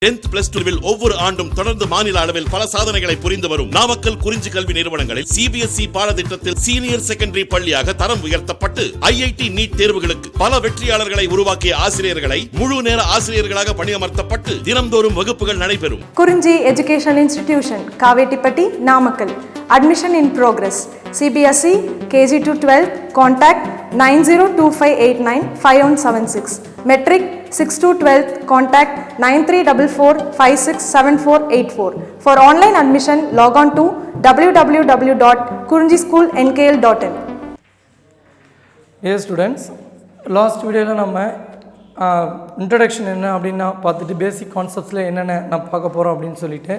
10th plus 12 ஒவ்வொரு ஆண்டும் தொடர்ந்து மாநில அளவில் பல சாதனைகளை புரிந்து வரும் நாமக்கல் குறிஞ்சி கல்வி நிறுவனங்களில் CBSE பாடத்திட்டத்தில் சீனியர் செகண்டரி பள்ளியாக தரம் உயர்த்தப்பட்டு IIT நீட் தேர்வுகளுக்கு பல வெற்றியாளர்களை உருவாக்கிய ஆசிரியர்களை முழு நேர ஆசிரியர்களாக பணியமர்த்தப்பட்டு தினம்தோறும் வகுப்புகள் நடைபெறும். குறிஞ்சி educational institution Kavettipatti Namakkal. Admission in progress. CBSE KG to 12 contact 9025895176. Metric 6 to 12 contact 9344567484. For online admission log on to www.kurinjischoolnkl.in. Dear students, last video la nama introduction enna அப்படினா பார்த்துட்டு பேசிக் கான்செப்ட்ஸ்ல என்னென்ன நான் பார்க்க போறோம் அப்படினு சொல்லிட்டு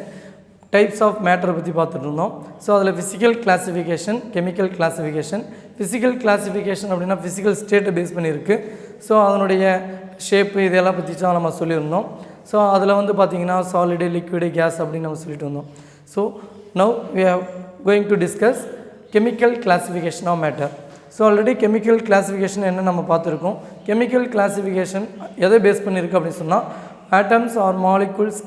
டைப்ஸ் ஆஃப் மேட்டரை பற்றி பார்த்துட்டு இருந்தோம். ஸோ அதில் physical classification, chemical classification. Physical classification அப்படின்னா ஃபிசிக்கல் ஸ்டேட்டை பேஸ் பண்ணியிருக்கு. ஸோ அதனுடைய ஷேப்பு இதெல்லாம் பற்றி தான் நம்ம சொல்லியிருந்தோம். ஸோ அதில் வந்து பார்த்திங்கன்னா சாலிடு, லிக்விடு, கேஸ் அப்படின்னு நம்ம சொல்லிட்டு இருந்தோம். So now we are going to discuss chemical classification of matter. So already chemical classification என்ன நம்ம பார்த்துருக்கோம். கெமிக்கல் கிளாஸிஃபிகேஷன் எதை பேஸ் பண்ணியிருக்கு அப்படின்னு சொன்னால் ஆட்டம்ஸ் ஆர் மாலிகுல்ஸ்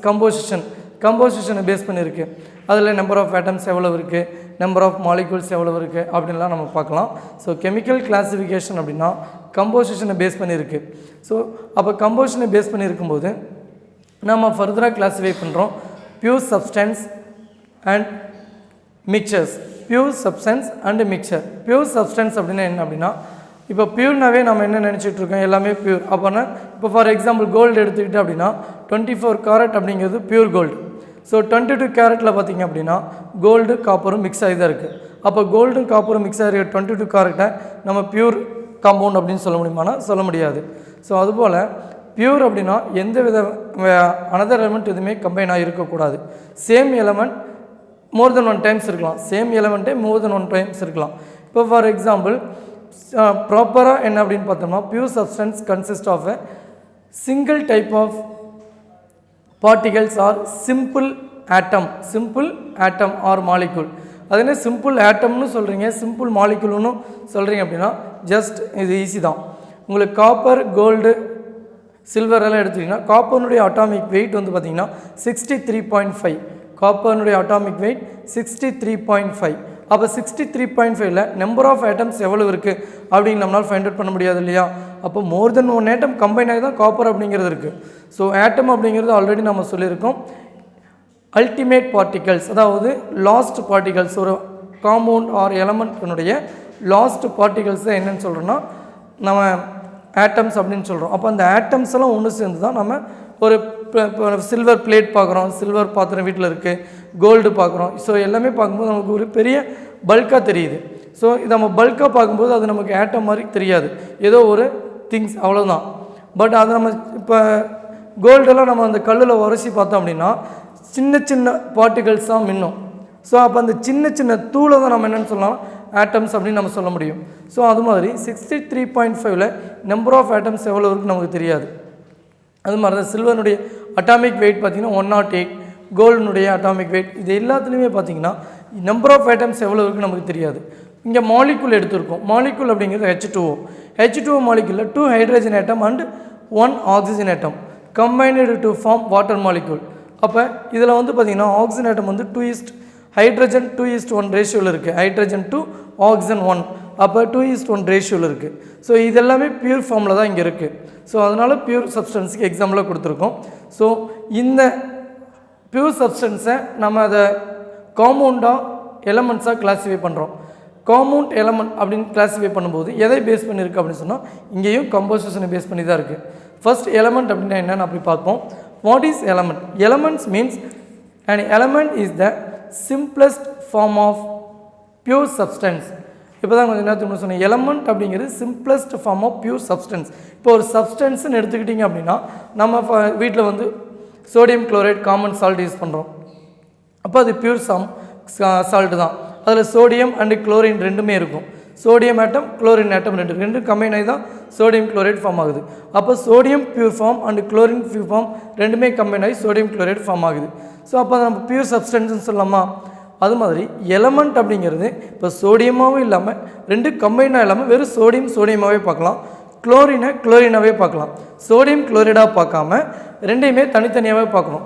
கம்போசிஷனை பேஸ் பண்ணியிருக்கு. அதில் நம்பர் ஆஃப் ஆட்டம்ஸ் எவ்வளோ இருக்குது, நம்பர் ஆஃப் மாலிகுல்ஸ் எவ்வளோ இருக்குது அப்படின்லாம் நம்ம பார்க்கலாம். ஸோ கெமிக்கல் கிளாஸிஃபிகேஷன் அப்படின்னா கம்போசிஷனை பேஸ் பண்ணியிருக்கு. ஸோ அப்போ கம்போசிஷனை பேஸ் பண்ணியிருக்கும்போது நம்ம ஃபர்தராக கிளாஸிஃபை பண்ணுறோம் pure substance and mixtures. Pure substance and mixture. Pure substance அப்படின்னா என்ன அப்படின்னா இப்போ பியூர்னாவே நம்ம என்ன நினச்சிட்ருக்கோம், எல்லாமே பியூர். அப்போனா இப்போ ஃபார் எக்ஸாம்பிள் கோல்டு எடுத்துக்கிட்டு அப்படின்னா 24 கேரட் அப்படிங்கிறது பியூர் கோல்டு. ஸோ 22 கேரட்டில் பார்த்திங்க அப்படின்னா கோல்டு காப்பரும் மிக்ஸ் ஆகி தான் இருக்குது. அப்போ கோல்டும் காப்பரும் மிக்ஸ் ஆகிற 22 கேரட்டை நம்ம பியூர் காம்பவுண்ட் அப்படின்னு சொல்ல முடியுமானா சொல்ல முடியாது. ஸோ அதுபோல் பியூர் அப்படின்னா எந்த வித அனதர் எலமெண்ட் எதுவுமே கம்பைன் ஆகி இருக்கக்கூடாது. Same element more than 1 times இருக்கலாம். சேம் எலமெண்ட்டே மோர் தென் 1 டைம்ஸ் இருக்கலாம். இப்போ ஃபார் எக்ஸாம்பிள் ப்ராப்பராக என்ன அப்படின்னு பார்த்தோம்னா pure substance consist of a single type of particles or simple atom or molecule. அது என்ன சிம்பிள் ஆட்டம்னு சொல்கிறீங்க, சிம்பிள் மாலிகுல்னு சொல்கிறீங்க அப்படின்னா ஜஸ்ட் இது ஈஸி தான். உங்களுக்கு காப்பர், கோல்டு, சில்வர் எல்லாம் எடுத்துக்கிட்டிங்கன்னா காப்பர்னுடைய அட்டாமிக் வெயிட் வந்து பார்த்திங்கன்னா 63.5. காப்பர்னுடைய அட்டாமிக் வெயிட் 63.5. அப்போ 63.5ல் நம்பர் ஆஃப் ஆட்டம்ஸ் எவ்வளோ இருக்குது அப்படின்னு நம்மளால் ஃபைண்ட் அவுட் பண்ண முடியாது இல்லையா. அப்போ மோர் தென் 1 ஆட்டம் கம்பைன் ஆகி தான் காப்பர் அப்படிங்கிறது இருக்குது. ஸோ ஆட்டம் அப்படிங்கிறது ஆல்ரெடி நம்ம சொல்லியிருக்கோம் அல்டிமேட் பார்ட்டிகல்ஸ், அதாவது லாஸ்ட் பார்ட்டிகல்ஸ். ஒரு காம்பவுண்ட் ஆர் எலமெண்ட்டினுடைய லாஸ்ட் பார்ட்டிகல்ஸ் தான் என்னென்னு சொல்கிறோன்னா நம்ம ஆட்டம்ஸ் அப்படின்னு சொல்கிறோம். அப்போ அந்த ஆட்டம்ஸ் எல்லாம் ஒன்று சேர்ந்து தான் நம்ம ஒரு சில்வர் பிளேட் பார்க்குறோம், சில்வர் பாத்திரம் வீட்டில் இருக்குது, கோல்டு பார்க்குறோம். ஸோ எல்லாமே பார்க்கும்போது நமக்கு ஒரு பெரிய பல்காக தெரியுது. ஸோ இதை நம்ம பல்காக பார்க்கும்போது அது நமக்கு ஆட்டம் மாதிரி தெரியாது, ஏதோ ஒரு திங்ஸ் அவ்வளோதான். பட் அது நம்ம இப்போ கோல்டெல்லாம் நம்ம அந்த கல்லில் உரசி பார்த்தோம் அப்படின்னா சின்ன சின்ன பார்ட்டிகல்ஸ் தான் மின்னும். ஸோ அப்போ அந்த சின்ன சின்ன தூளை தான் நம்ம என்னென்னு சொல்லலாம் ஆட்டம்ஸ் அப்படின்னு நம்ம சொல்ல முடியும். ஸோ அது மாதிரி 63.5ல் நம்பர் ஆஃப் ஆட்டம்ஸ் எவ்வளோ இருக்குன்னு நமக்கு தெரியாது. அது மாதிரி தான் சில்வனுடைய அட்டாமிக் வெயிட் பார்த்திங்கன்னா 108, கோல்டுனுடைய அட்டாமிக் வெயிட் இது எல்லாத்துலேயுமே பார்த்திங்கன்னா நம்பர் ஆஃப் ஆட்டம்ஸ் எவ்வளோ இருக்குன்னு நமக்கு தெரியாது. இங்கே மாலிகுல் எடுத்திருக்கோம். மாலிகுல் அப்படிங்கிறது H2O மாலிகுலில் 2 hydrogen atom and 1 oxygen atom combined to form water molecule. அப்போ இதில் வந்து பார்த்திங்கன்னா ஆக்சிஜன் ஆட்டம் வந்து ஹைட்ரஜன் 2:1 ரேஷியோவில் இருக்குது. Hydrogen 2, oxygen 1. அப்போ 2:1 ரேஷியோவில் இருக்குது. ஸோ இதெல்லாமே பியூர் ஃபார்மில் தான் இங்கே இருக்குது. ஸோ அதனால் பியூர் சப்ஸ்டன்ஸுக்கு எக்ஸாம்பிளாக கொடுத்துருக்கோம். ஸோ இந்த பியூர் சப்ஸ்டன்ஸை நம்ம அதை காம்பவுண்டாக எலமெண்ட்ஸாக கிளாஸிஃபை பண்ணுறோம். காம்பவுண்ட் எலமெண்ட் அப்படின்னு கிளாஸிஃபை பண்ணும்போது எதை பேஸ் பண்ணியிருக்கு அப்படின்னு சொன்னால் இங்கேயும் கம்போசிஷனை பேஸ் பண்ணி தான் இருக்குது. ஃபர்ஸ்ட் எலமெண்ட் அப்படின்னா என்னென்னு அப்படி பார்ப்போம். What is element? Elements means an element is the simplest form of pure substance. இப்போ தான் கொஞ்சம் நேரத்துக்கு சொன்னேன் எலமெண்ட் அப்படிங்கிறது simplest form of pure substance. இப்போ ஒரு சப்ஸ்டன்ஸ்ன்னு எடுத்துக்கிட்டிங்க அப்படின்னா நம்ம வீட்டில் வந்து sodium chloride common salt use பண்ணுறோம். அப்போ அது பியூர் சால்ட்டு தான். அதில் சோடியம் அண்டு குளோரின் ரெண்டுமே இருக்கும். சோடியம் ஆட்டம், குளோரின் ஆட்டம் ரெண்டு கம்பைன் ஆகி தான் சோடியம் குளோரைட் ஃபார்ம் ஆகுது. அப்போ sodium pure form and chlorine pure form ரெண்டுமே கம்பைன் ஆகி சோடியம் குளோரைட் ஃபார்ம் ஆகுது. ஸோ அப்போ நம்ம பியூர் சப்ஸ்டன்ஸ்னு சொல்லலாமா? அது மாதிரி எலமெண்ட் அப்படிங்கிறது இப்போ சோடியமாகவும் இல்லாமல் ரெண்டு கம்பைனாக இல்லாமல் வெறும் சோடியமாகவே பார்க்கலாம். குளோரினை குளோரினாவே பார்க்கலாம், சோடியம் குளோரைடாக பார்க்காம ரெண்டையுமே தனித்தனியாகவே பார்க்கணும்,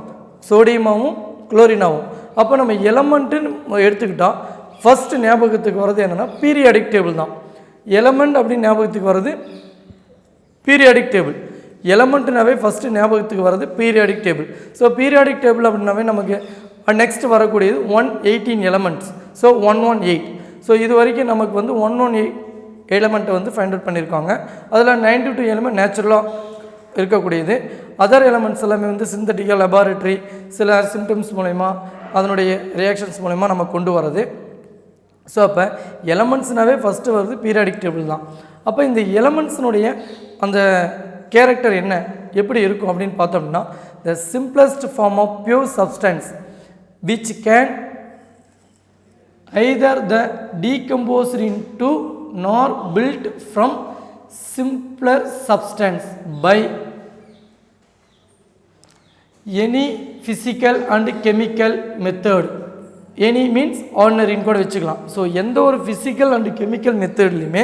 சோடியமாகவும் குளோரினாவும். அப்போ நம்ம எலமெண்ட்டுன்னு எடுத்துக்கிட்டால் ஃபஸ்ட்டு ஞாபகத்துக்கு வர்றது என்னென்னா பீரியாடிக் டேபிள் தான். எலமெண்ட் அப்படின்னு ஞாபகத்துக்கு வர்றது பீரியாடிக் டேபிள். எலமெண்ட்னாவே ஃபஸ்ட்டு ஞாபகத்துக்கு வர்றது periodic table. So periodic table அப்படின்னாவே நமக்கு நெக்ஸ்ட் வரக்கூடியது 118 எலமெண்ட்ஸ். ஸோ 118. ஸோ இது வரைக்கும் நமக்கு வந்து 118 எலமெண்ட்டை வந்து ஃபைண்ட் அவுட் பண்ணியிருக்காங்க. அதில் 92 எலமெண்ட் நேச்சுரலாக இருக்கக்கூடியது. அதர் எலமெண்ட்ஸ் எல்லாமே வந்து சிந்தட்டிக்கல் லெபார்ட்ரி சில சிம்டம்ஸ் மூலயமா அதனுடைய ரியாக்ஷன்ஸ் மூலயமா நம்ம கொண்டு வரது. ஸோ அப்போ எலமெண்ட்ஸ்னாவே ஃபஸ்ட்டு வருது பீரியாடிக் டேபிள் தான். அப்போ இந்த எலமெண்ட்ஸினுடைய அந்த கேரக்டர் என்ன எப்படி இருக்கும் அப்படின்னு பார்த்தோம்னா, the simplest form of pure substance which can either the decomposed into nor built from simpler substance by any physical and chemical method. Any means ஆர்டினரின்னு கூட வச்சுக்கலாம். ஸோ எந்த ஒரு ஃபிசிக்கல் அண்ட் கெமிக்கல் மெத்தட்லையுமே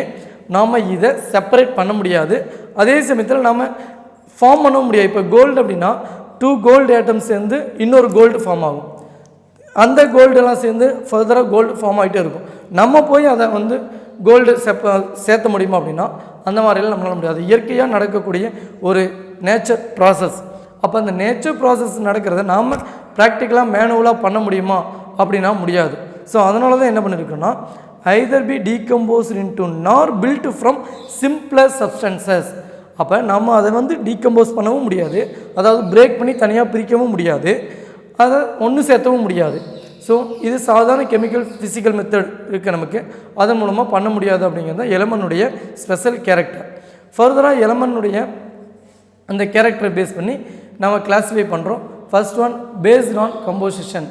நாம் இதை செப்பரேட் பண்ண முடியாது. அதே சமயத்தில் நாம் ஃபார்ம் பண்ண முடியாது. இப்போ கோல்டு அப்படின்னா 2 கோல்டு ஆட்டம்ஸ் சேர்ந்து இன்னொரு கோல்டு ஃபார்ம் ஆகும். அந்த கோல்டெல்லாம் சேர்ந்து ஃபர்தராக கோல்டு ஃபார்ம் ஆகிட்டே இருக்கும். நம்ம போய் அதை வந்து கோல்டு சேர்த்த முடியுமா அப்படின்னா அந்த மாதிரிலாம் நம்மளால முடியாது. இயற்கையாக நடக்கக்கூடிய ஒரு நேச்சர் ப்ராசஸ். அப்போ அந்த நேச்சர் ப்ராசஸ் நடக்கிறத நாம் ப்ராக்டிக்கலாக மேனுவலாக பண்ண முடியுமா அப்படின்னா முடியாது. ஸோ அதனால தான் என்ன பண்ணியிருக்கோன்னா either be decomposed into nor built from simpler substances. அப்போ நம்ம அதை வந்து டீகம்போஸ் பண்ணவும் முடியாது, அதாவது பிரேக் பண்ணி தனியாக பிரிக்கவும் முடியாது, அதை ஒன்று சேர்த்தவும் முடியாது. ஸோ இது சாதாரண கெமிக்கல் ஃபிசிக்கல் மெத்தட் இருக்குது நமக்கு, அதன் மூலமாக பண்ண முடியாது அப்படிங்கிறது தான் எலமெண்ட்டுடைய ஸ்பெஷல் கேரக்டர். ஃபர்தராக எலமெண்ட்டுடைய அந்த கேரக்டரை பேஸ் பண்ணி நம்ம கிளாஸிஃபை பண்ணுறோம். First one paste on composition.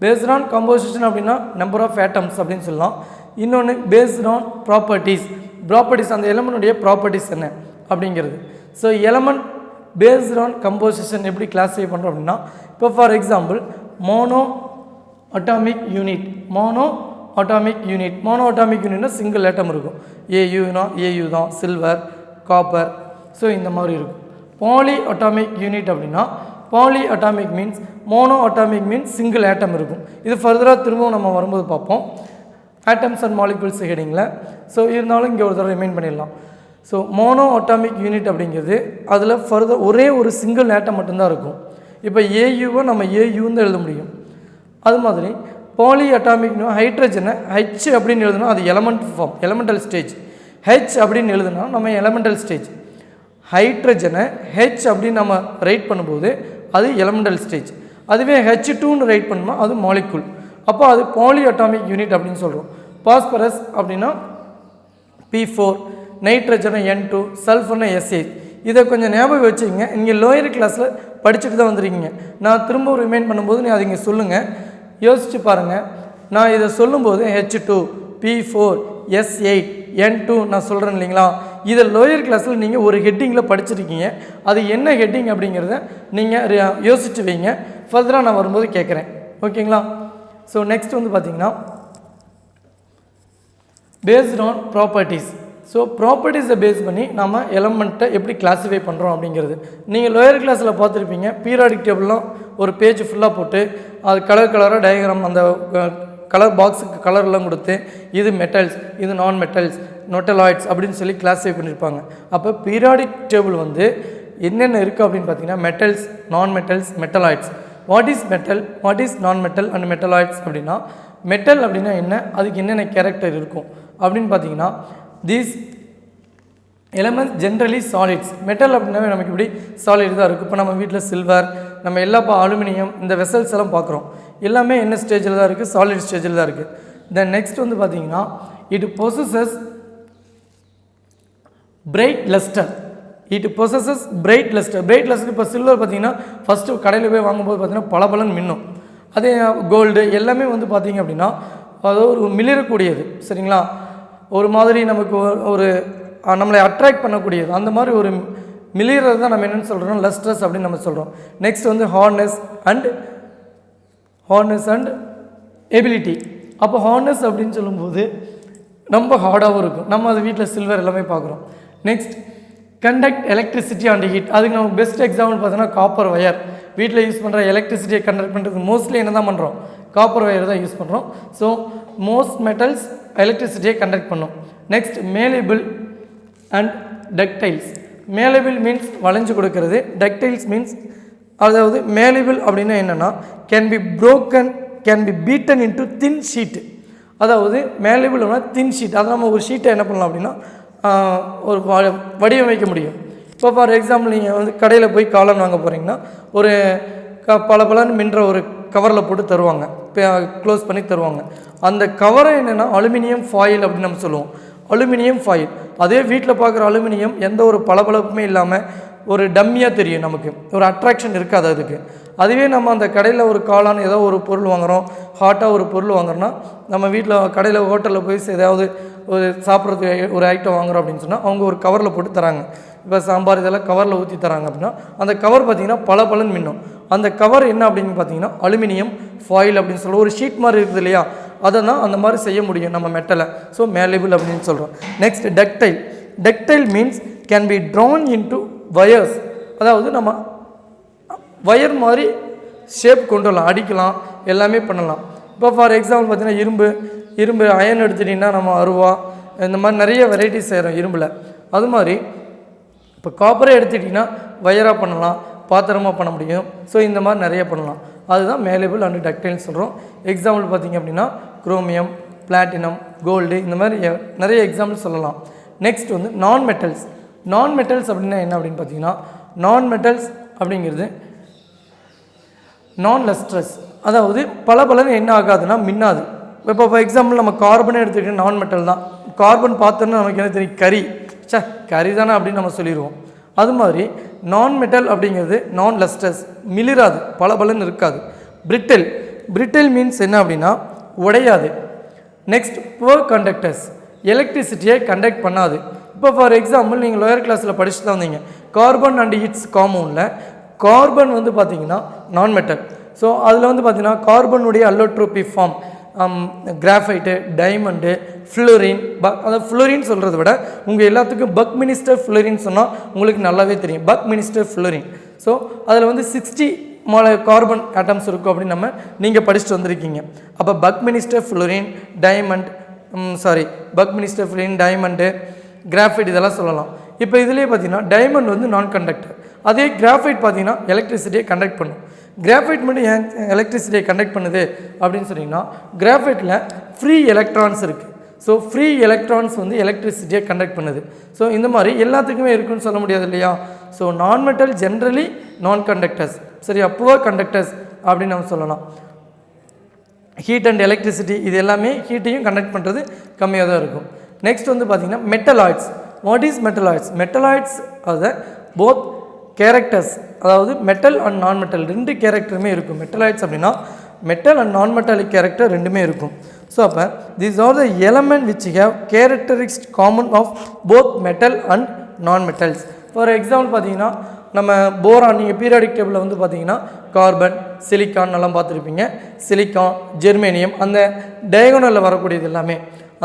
Paste on composition அப்படின்னா நம்பர் ஆஃப் ஆட்டம்ஸ் அப்படின்னு சொல்லலாம். இன்னொன்று பேஸ்ட் ஆன் ப்ராப்பர்ட்டிஸ். ப்ராப்பர்ட்டிஸ் அந்த எலமெண்ட்டுடைய ப்ராப்பர்ட்டிஸ் என்ன அப்படிங்கிறது. So element based on composition எப்படி கிளாஸிஃபை பண்ணுறோம் அப்படின்னா, இப்போ for example mono atomic unit. Mono atomic யூனிட்னா சிங்கிள் ஆட்டம் இருக்கும். ஏயுனா ஏயு தான், சில்வர், காப்பர், ஸோ இந்த மாதிரி இருக்கும். பாலி அட்டாமிக் யூனிட் அப்படின்னா poly atomic means mono atomic means single atom இருக்கும். இது ஃபர்தராக திரும்பவும் நம்ம வரும்போது பார்ப்போம் ஆட்டம்ஸ் அண்ட் மாலிகுல்ஸ் ஹெடிங்கில். ஸோ இருந்தாலும் இங்கே ஒரு தடவை ரிமைண்ட் பண்ணிடலாம். ஸோ மோனோ அட்டாமிக் யூனிட் அப்படிங்கிறது அதில் ஃபர்தர் ஒரே ஒரு சிங்கிள் ஆட்டம் மட்டும்தான் இருக்கும். இப்போ ஏயுவை நம்ம ஏயுன்னு எழுத முடியும். அது மாதிரி பாலி அட்டாமிக்னா ஹைட்ரஜனை ஹெச் அப்படின்னு எழுதுனா அது element form, elemental stage. H அப்படின்னு எழுதுனா நம்ம எலமெண்டல் ஸ்டேஜ். ஹைட்ரஜனை ஹெச் அப்படின்னு நம்ம ரைட் பண்ணும்போது அது எலமெண்டல் ஸ்டேஜ். அதுவே H2ன்னு ரைட் பண்ணோம்னா அது மாலிகுல். அப்போ அது பாலி அட்டாமிக் யூனிட் அப்படின்னு சொல்கிறோம். பாஸ்பரஸ் அப்படின்னா P4, நைட்ரஜனை N2, சல்ஃபர்னா SA. இதை கொஞ்சம் ஞாபகம் வச்சுக்கோங்க. நீங்கள் லோயர் கிளாஸில் படிச்சுட்டு தான் வந்துருக்கீங்க. நான் திரும்ப ரிமைண்ட் பண்ணும்போது நீ அதை இங்கே சொல்லுங்கள், யோசித்து பாருங்கள். நான் இதை சொல்லும்போது H2, P4, S8, N2 நான் சொல்கிறேன் இல்லைங்களா, இதை லோயர் கிளாஸில் நீங்கள் ஒரு ஹெட்டிங்கில் படிச்சிருக்கீங்க. அது என்ன ஹெட்டிங் அப்படிங்கிறத நீங்கள் யோசித்து வைங்க. ஃபர்தராக நான் வரும்போது கேட்குறேன், ஓகேங்களா? ஸோ நெக்ஸ்ட் வந்து பார்த்திங்கன்னா பேஸ்ட் ஆன் ப்ராப்பர்ட்டிஸ். ஸோ ப்ராப்பர்ட்டிஸை பேஸ் பண்ணி நம்ம எலமெண்ட்டை எப்படி கிளாஸிஃபை பண்ணுறோம் அப்படிங்கிறது நீங்கள் லோயர் கிளாஸில் பார்த்துருப்பீங்க. பீரியாடிக் டேபிள்லாம் ஒரு பேஜ் ஃபுல்லாக போட்டு அது கலராக டயக்ராம் அந்த கலர் பாக்ஸுக்கு கலர்லாம் கொடுத்து இது மெட்டல்ஸ், இது நான் மெட்டல்ஸ், நொட்டலாய்ட்ஸ் அப்படின்னு சொல்லி கிளாஸிஃபை பண்ணியிருப்பாங்க. அப்போ பீரியாடிக் டேபிள் வந்து என்னென்ன இருக்குது அப்படின்னு பார்த்தீங்கன்னா மெட்டல்ஸ், நான் metals, metalloids. What is metal, what is நான் மெட்டல் அண்ட் மெட்டலாய்ட்ஸ் அப்படின்னா, மெட்டல் அப்படின்னா என்ன, அதுக்கு என்னென்ன கேரக்டர் இருக்கும் அப்படின்னு பார்த்தீங்கன்னா these elements generally solids. Metal அப்படின்னாவே நமக்கு இப்படி சாலிட் தான் இருக்குது. இப்போ நம்ம வீட்டில் சில்வர், நம்ம எல்லா அலுமினியம், இந்த வெசல்ஸ் எல்லாம் பார்க்குறோம், எல்லாமே என்ன ஸ்டேஜில் தான் இருக்குது, சாலிட் ஸ்டேஜில் தான் இருக்குது. தென் நெக்ஸ்ட் வந்து பார்த்தீங்கன்னா it possesses bright lustre. It possesses bright lustre. Bright lustre இப்போ சில்வர் பார்த்தீங்கன்னா ஃபஸ்ட்டு கடையில் போய் வாங்கும்போது பார்த்தீங்கன்னா பளபளன்னு மின்னும். அதே கோல்டு எல்லாமே வந்து பார்த்திங்க அப்படின்னா அது ஒரு மிளிரக்கூடியது, சரிங்களா, ஒரு மாதிரி நமக்கு ஒரு நம்மளை அட்ராக்ட் பண்ணக்கூடியது. அந்த மாதிரி ஒரு மிளிறது தான் நம்ம என்னென்னு சொல்கிறோம், லஸ்ட்ரஸ் அப்படின்னு நம்ம சொல்கிறோம். நெக்ஸ்ட் வந்து ஹார்னஸ் அண்ட் எபிலிட்டி. அப்போ ஹார்னஸ் அப்படின்னு சொல்லும்போது ரொம்ப ஹார்டாகவும் இருக்கும். நம்ம அது வீட்டில் சில்வர் எல்லாமே பார்க்குறோம். Next conduct electricity and heat. அதுக்கு நம்ம பெஸ்ட் எக்ஸாம்பிள் பார்த்தோன்னா காப்பர் ஒயர். வீட்டில் யூஸ் பண்ணுற எலக்ட்ரிசிட்டியை கண்டக்ட் பண்ணுறதுக்கு மோஸ்ட்லி என்ன தான் பண்ணுறோம், காப்பர் ஒயர் தான் யூஸ் பண்ணுறோம். ஸோ மோஸ்ட் மெட்டல்ஸ் எலக்ட்ரிசிட்டியை கண்டக்ட் பண்ணும். Next malleable and ductiles. Malleable means வளைஞ்சு கொடுக்கறது, டக்டைல்ஸ் மீன்ஸ் அதாவது மேலேபிள் அப்படின்னா என்னென்னா can be broken can be beaten into thin sheet. அதாவது மேலேபிள் அப்படின்னா தின் ஷீட். அதை நம்ம ஒரு ஷீட்டை என்ன பண்ணலாம் அப்படின்னா ஒரு வடிவமைக்க முடியும். இப்போ ஃபார் எக்ஸாம்பிள் நீங்கள் வந்து கடையில் போய் காளான் வாங்க போகிறீங்கன்னா ஒரு பலன்னு மின்ற ஒரு கவரில் போட்டு தருவாங்க, க்ளோஸ் பண்ணி தருவாங்க. அந்த கவரை என்னென்னா அலுமினியம் ஃபாயில் அப்படின்னு நம்ம சொல்லுவோம், அலுமினியம் ஃபாயில். அதே வீட்டில் பார்க்குற அலுமினியம் எந்த ஒரு பளபளப்புமே இல்லாமல் ஒரு டம்மியாக தெரியும், நமக்கு ஒரு அட்ராக்ஷன் இருக்காது அதுக்கு. அதுவே நம்ம அந்த கடையில் ஒரு காளான் ஏதோ ஒரு பொருள் வாங்குகிறோம், ஹாட்டாக ஒரு பொருள் வாங்குறோன்னா நம்ம வீட்டில் கடையில் ஹோட்டலில் போய் ஏதாவது ஒரு சாப்பிட்றதுக்கு ஒரு ஐட்டம் வாங்குகிறோம் அப்படின்னு சொன்னால் அவங்க ஒரு கவரில் போட்டு தராங்க. இப்போ சாம்பார் இதெல்லாம் கவரில் ஊற்றி தராங்க அப்படின்னா அந்த கவர் பார்த்திங்கன்னா பலன்னு மின்னும். அந்த கவர் என்ன அப்படின்னு பார்த்தீங்கன்னா அலுமினியம் ஃபாயில் அப்படின்னு சொல்லுவோம். ஒரு ஷீட் மாதிரி இருக்குது இல்லையா, அதை தான் அந்த மாதிரி செய்ய முடியும் நம்ம மெட்டலை. ஸோ மேலேபிள் அப்படின்னு சொல்கிறோம். Next ductile. Ductile means can be Tran into wires. அதாவது நம்ம வயர் மாதிரி ஷேப் கொண்டு வரலாம், அடிக்கலாம், எல்லாமே பண்ணலாம். இப்போ ஃபார் எக்ஸாம்பிள் பார்த்தீங்கன்னா இரும்பு அயன் எடுத்துட்டிங்கன்னா நம்ம அருவா இந்த மாதிரி நிறைய வெரைட்டிஸ் செய்கிறோம் இரும்பில். அது மாதிரி இப்போ காப்பரே எடுத்துக்கிட்டிங்கன்னா வயராக பண்ணலாம், பாத்திரமாக பண்ண முடியும். ஸோ இந்த மாதிரி நிறைய பண்ணலாம். அதுதான் மேலேபிள் அண்ட் டக்டைல்னு சொல்கிறோம். எக்ஸாம்பிள் பார்த்திங்க அப்படின்னா குரோமியம், பிளாட்டினம், கோல்டு, இந்த மாதிரி நிறைய எக்ஸாம்பிள் சொல்லலாம். நெக்ஸ்ட் வந்து நான் மெட்டல்ஸ். நான் மெட்டல்ஸ் அப்படின்னா என்ன அப்படின்னு பார்த்தீங்கன்னா நான் மெட்டல்ஸ் அப்படிங்கிறது நான் லஸ்ட்ரஸ். அதாவது பலன்னு என்ன ஆகாதுன்னா மின்னாது. இப்போ ஃபார் எக்ஸாம்பிள் நம்ம கார்பனே எடுத்துக்கிட்டு நான் மெட்டல் தான். கார்பன் பார்த்தோன்னா நமக்கு என்ன தெரியும், கரி தானே அப்படின்னு நம்ம சொல்லிடுவோம். அது மாதிரி நான் மெட்டல் அப்படிங்கிறது நான் லஸ்ட்ரஸ், மிளிராது, பலன்னு இருக்காது. பிரிட்டில் மீன்ஸ் என்ன அப்படின்னா உடையாது. நெக்ஸ்ட் புவர் கண்டக்டர்ஸ், எலக்ட்ரிசிட்டியை கண்டக்ட் பண்ணாது. இப்போ ஃபார் எக்ஸாம்பிள் நீங்கள் லோயர் கிளாஸில் படிச்சுட்டு தான் வந்தீங்க, கார்பன் அண்ட் இட்ஸ் காம்பவுண்டில் கார்பன் வந்து பார்த்திங்கன்னா நான் மெட்டல். ஸோ அதில் வந்து பார்த்திங்கன்னா கார்பனுடைய அல்லோட்ரோபி ஃபார்ம் கிராஃபைட்டு, டைமண்டு, ஃப்ளோரின். அதாவது ஃப்ளோரின் சொல்கிறத விட உங்கள் எல்லாத்துக்கும் பக்மினிஸ்டர் ஃப்ளோரின் சொன்னால் உங்களுக்கு நல்லாவே தெரியும், பக்மினிஸ்டர் ஃப்ளோரின். ஸோ அதில் வந்து 60 கார்பன் ஆட்டம்ஸ் இருக்கும் அப்படின்னு நீங்கள் படிச்சுட்டு வந்திருக்கீங்க. அப்போ Buckminster fluorine, Buckminster fluorine, diamond, graphite இதெல்லாம் சொல்லலாம். இப்போ இதுலேயே பார்த்தீங்கன்னா டைமண்ட் வந்து நான் கண்டக்டர், அதே கிராஃபைட் பார்த்தீங்கன்னா எலக்ட்ரிசிட்டியை கண்டக்ட் பண்ணும். கிராஃபைட் மட்டும் ஏன் எலக்ட்ரிசிட்டியை கண்டக்ட் பண்ணுது அப்படின்னு சொன்னீங்கன்னா கிராஃபைட்டில் ஃப்ரீ எலக்ட்ரான்ஸ் இருக்குது. ஸோ ஃப்ரீ எலக்ட்ரான்ஸ் வந்து எலக்ட்ரிசிட்டியை கண்டக்ட் பண்ணுது. ஸோ இந்த மாதிரி எல்லாத்துக்குமே இருக்குன்னு சொல்ல முடியாது இல்லையா. ஸோ நான் மெட்டல் ஜென்ரலி நான் கண்டக்டர்ஸ், சரியா, புவர் கண்டக்டர்ஸ் அப்படின்னு நம்ம சொல்லலாம். ஹீட் அண்ட் எலக்ட்ரிசிட்டி இது எல்லாமே ஹீட்டையும் கண்டக்ட் பண்ணுறது கம்மியாக தான் இருக்கும். நெக்ஸ்ட் வந்து பார்த்திங்கன்னா metalloids. What is metalloids? Metalloids are both characters, அதாவது மெட்டல் அண்ட் நான் மெட்டல் ரெண்டு கேரக்டருமே இருக்கும். மெட்டலாய்ட்ஸ் அப்படின்னா metal and non metallic character ரெண்டுமே இருக்கும். ஸோ அப்போ these are the element which have characteristic common of both metal and non metals. For example பார்த்தீங்கன்னா நம்ம போரான், நீங்கள் பீரியாடிக் டேபிளில் வந்து பார்த்தீங்கன்னா கார்பன், சிலிக்கான் எல்லாம் பார்த்துருப்பீங்க. சிலிக்கான், ஜெர்மேனியம், அந்த டயகோனலில் வரக்கூடியது எல்லாமே.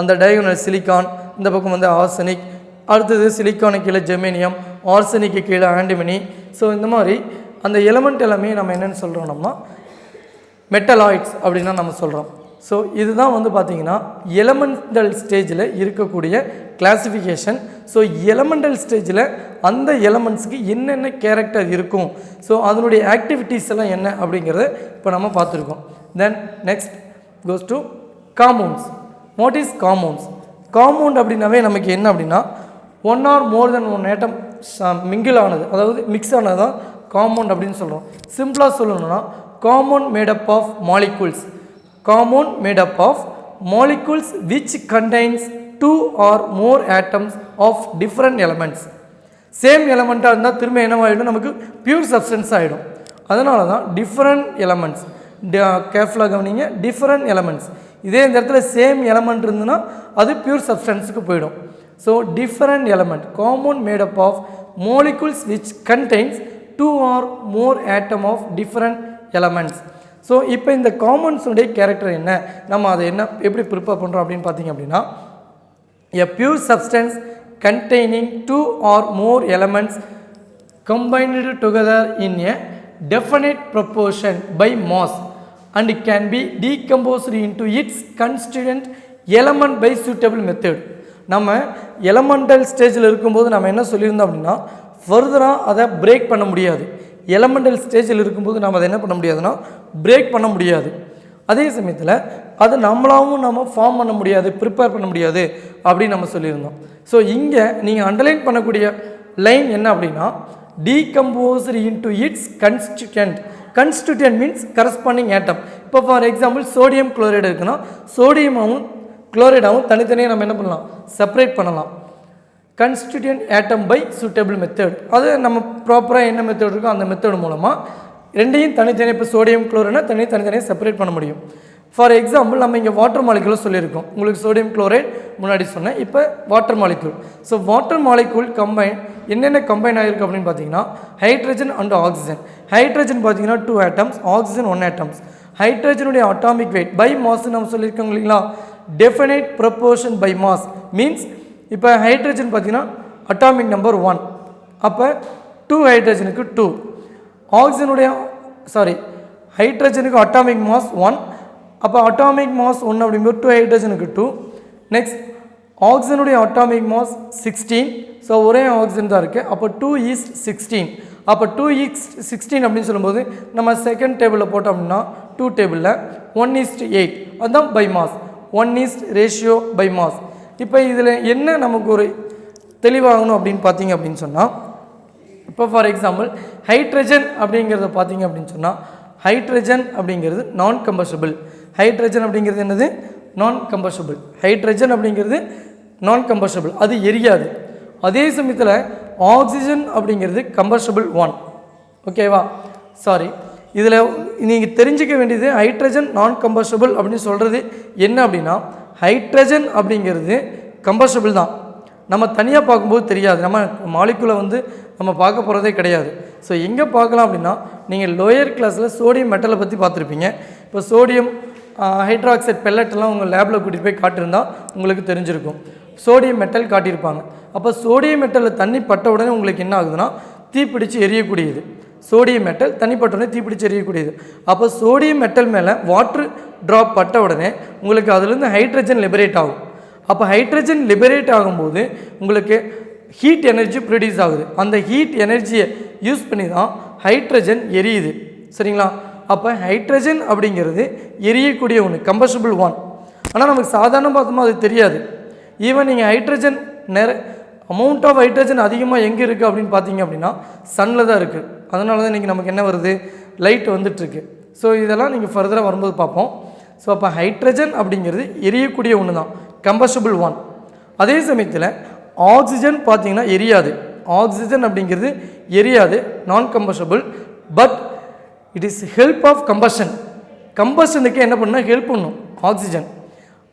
அந்த டயகோனல் சிலிக்கான், இந்த பக்கம் வந்து ஆர்சனிக், அடுத்தது சிலிக்கானுக்கு கீழே ஜெர்மேனியம், ஆர்சனிக்கு கீழே ஆண்டிமனி. ஸோ இந்த மாதிரி அந்த எலமெண்ட் எல்லாமே நம்ம என்னென்னு சொல்கிறோம்னா மெட்டலாய்ட்ஸ் அப்படின்னா நம்ம சொல்கிறோம். ஸோ இதுதான் வந்து பார்த்திங்கன்னா எலமெண்டல் ஸ்டேஜில் இருக்கக்கூடிய கிளாசிஃபிகேஷன். ஸோ எலமெண்டல் ஸ்டேஜில் அந்த எலமெண்ட்ஸுக்கு என்னென்ன கேரக்டர் இருக்கும், ஸோ அதனுடைய ஆக்டிவிட்டீஸ் எல்லாம் என்ன அப்படிங்கிறத இப்போ நம்ம பார்த்துருக்கோம். Then next goes to compounds. What is compounds? Compound அப்படின்னாவே நமக்கு என்ன அப்படின்னா ஒன் ஆர் மோர் தென் ஒன் ஆட்டம் மிங்கிள் ஆனது, அதாவது மிக்ஸ் ஆனது தான் காம்பவுண்ட் அப்படின்னு சொல்கிறோம். சிம்பிளாக சொல்லணும்னா compound made up of molecules. Compound made up of molecules which contains 2 or more atoms of different elements. Same எலமெண்ட்டாக இருந்தால் திரும்ப என்னவாகிடும், நமக்கு பியூர் சப்ஸ்டன்ஸ் ஆகிடும். அதனால தான் டிஃப்ரெண்ட் எலமெண்ட்ஸ், கேர்ஃபுல்லாக கவனிங்க, டிஃப்ரெண்ட் எலமெண்ட்ஸ். இதே இந்த இடத்துல சேம் எலமெண்ட் இருந்ததுன்னா அது பியூர் சப்ஸ்டன்ஸுக்கு போயிடும். So different element, compound made up of molecules which contains 2 or more atom of different elements. ஸோ இப்போ இந்த காம்பவுண்ட்ஸுடைய கேரக்டர் என்ன, நம்ம அதை எப்படி ப்ரிப்பேர் பண்ணுறோம் அப்படின்னு பார்த்தீங்க அப்படின்னா, எ pure substance containing 2 or more elements combined together in a definite proportion by mass and can be decomposed into its constituent element by suitable method. நம்ம எலமெண்டல் ஸ்டேஜில் இருக்கும்போது நம்ம என்ன சொல்லியிருந்தோம் அப்படின்னா ஃபர்தராக அதை பிரேக் பண்ண முடியாது. எலமெண்டல் ஸ்டேஜில் இருக்கும்போது நம்ம அதை என்ன பண்ண முடியாதுன்னா பிரேக் பண்ண முடியாது. அதே சமயத்தில் அது நம்மளாகவும் நம்ம ஃபார்ம் பண்ண முடியாது, ப்ரிப்பேர் பண்ண முடியாது அப்படின்னு நம்ம சொல்லியிருந்தோம். ஸோ இங்கே நீங்கள் அண்டர்லைன் பண்ணக்கூடிய லைன் என்ன அப்படின்னா decomposed into its constituent. Constituent means corresponding atom. இப்போ ஃபார் எக்ஸாம்பிள் சோடியம் குளோரைடு இருக்குன்னா சோடியமாகவும் குளோரைடாகவும் தனித்தனியாக நம்ம என்ன பண்ணலாம், செப்பரேட் பண்ணலாம். கன்ஸ்டியூட்டன்ட் ஆட்டம் பை சூட்டபிள் மெத்தட். அது நம்ம ப்ராப்பராக என்ன மெத்தட் இருக்கோ அந்த மெத்தட் மூலமாக ரெண்டையும் தனித்தனியாக இப்போ சோடியம் குளோரைட்னா தனித்தனியாக செப்பரேட் பண்ண முடியும். ஃபார் எக்ஸாம்பிள் நம்ம இங்கே வாட்டர் மாலிகுலை சொல்லியிருக்கோம். உங்களுக்கு சோடியம் குளோரைட் முன்னாடி சொன்னேன், இப்போ water molecule. So water molecule combine என்னென்ன கம்பைன் ஆகிருக்கு அப்படின்னு பார்த்தீங்கன்னா ஹைட்ரஜன் அண்ட் ஆக்சிஜன். ஹைட்ரஜன் பார்த்தீங்கன்னா 2 ஆட்டம்ஸ், ஆக்சிஜன் 1 ஆட்டம்ஸ். ஹைட்ரஜனுடைய அட்டாமிக் வெயிட் பை மாஸ் நம்ம சொல்லியிருக்கோம் இல்லைங்களா, definite proportion by mass means இப்போ ஹைட்ரஜன் பார்த்தீங்கன்னா அட்டாமிக் நம்பர் 1, அப்போ 2 ஹைட்ரஜனுக்கு 2. ஆக்சிஜனுடைய ஹைட்ரஜனுக்கு அட்டாமிக் மாஸ் 1, அப்போ அட்டாமிக் மாஸ் 1 அப்படிங்கும்போது 2 ஹைட்ரஜனுக்கு 2. நெக்ஸ்ட் ஆக்சிஜனுடைய அட்டாமிக் மாஸ் 16. ஸோ ஒரே ஆக்சிஜன் தான் இருக்குது, அப்போ 2:16. அப்போ 2:16 அப்படின்னு சொல்லும்போது நம்ம செகண்ட் டேபிளில் போட்டோம் அப்படின்னா 2 டேபிளில் 1:8 அதுதான் by mass, 1 ratio by mass. இப்போ இதில் என்ன நமக்கு ஒரு தெளிவாகணும் அப்படின்னு பார்த்தீங்க அப்படின்னு சொன்னால், இப்போ ஃபார் எக்ஸாம்பிள் ஹைட்ரஜன் அப்படிங்கிறத பார்த்தீங்க அப்படின்னு சொன்னால் ஹைட்ரஜன் அப்படிங்கிறது நான் கம்பஷபிள். ஹைட்ரஜன் அப்படிங்கிறது என்னது, நான் கம்பஷபிள். ஹைட்ரஜன் அப்படிங்கிறது நான் கம்பஷபிள், அது எரியாது. அதே சமயத்தில் ஆக்சிஜன் அப்படிங்கிறது கம்பஷபிள் 1. ஓகேவா, இதில் நீங்கள் தெரிஞ்சிக்க வேண்டியது ஹைட்ரஜன் நான் கம்பஷபிள் அப்படின்னு சொல்கிறது என்ன அப்படின்னா ஹைட்ரஜன் அப்படிங்கிறது கம்பஷபிள் தான், நம்ம தனியாக பார்க்கும்போது தெரியாது, நம்ம மாலிகுலை நம்ம பார்க்க போகிறதே கிடையாது. ஸோ எங்கே பார்க்கலாம் அப்படின்னா நீங்கள் லோயர் கிளாஸில் சோடியம் மெட்டலை பற்றி பார்த்துருப்பீங்க. இப்போ சோடியம் ஹைட்ராக்சைட் பெல்லட்டெல்லாம் உங்கள் லேபில் கூட்டிகிட்டு போய் காட்டியிருந்தால் உங்களுக்கு தெரிஞ்சிருக்கும். சோடியம் மெட்டல் காட்டியிருப்பாங்க. அப்போ சோடியம் மெட்டலில் தண்ணி பட்ட உடனே உங்களுக்கு என்ன ஆகுதுன்னா தீப்பிடிச்சு எரியக்கூடியது. சோடியம் மெட்டல் தண்ணி பட்ட உடனே தீப்பிடிச்சு எரியக்கூடியது. அப்போ சோடியம் மெட்டல் மேலே வாட்ரு ட்ராப் பட்ட உடனே உங்களுக்கு அதுலேருந்து ஹைட்ரஜன் லிபரேட் ஆகும். அப்போ ஹைட்ரஜன் லிபரேட் ஆகும்போது உங்களுக்கு ஹீட் எனர்ஜி ப்ரொடியூஸ் ஆகுது. அந்த ஹீட் எனர்ஜியை யூஸ் பண்ணி தான் ஹைட்ரஜன் எரியுது. சரிங்களா, அப்போ ஹைட்ரஜன் அப்படிங்கிறது எரியக்கூடிய ஒன்று, கம்பஷபிள் 1. ஆனால் நமக்கு சாதாரண பார்த்தோமா அது தெரியாது. ஈவன் நீங்கள் ஹைட்ரஜன் அமௌண்ட் ஆஃப் ஹைட்ரஜன் அதிகமாக எங்கே இருக்குது அப்படின்னு பார்த்தீங்க அப்படின்னா சன்னில் தான் இருக்குது. அதனால தான் இன்றைக்கி நமக்கு என்ன வருது, லைட் வந்துட்டுருக்கு. ஸோ இதெல்லாம் நீங்கள் ஃபர்தராக வரும்போது பார்ப்போம். ஸோ அப்போ ஹைட்ரஜன் அப்படிங்கிறது எரியக்கூடிய ஒன்று தான், கம்பஷபிள் 1. அதே சமயத்தில் ஆக்சிஜன் பார்த்தீங்கன்னா எரியாது. ஆக்சிஜன் அப்படிங்கிறது எரியாது, non combustible. But it is help of combustion. கம்பஷனுக்கு என்ன பண்ணால் ஹெல்ப் பண்ணும் ஆக்சிஜன்.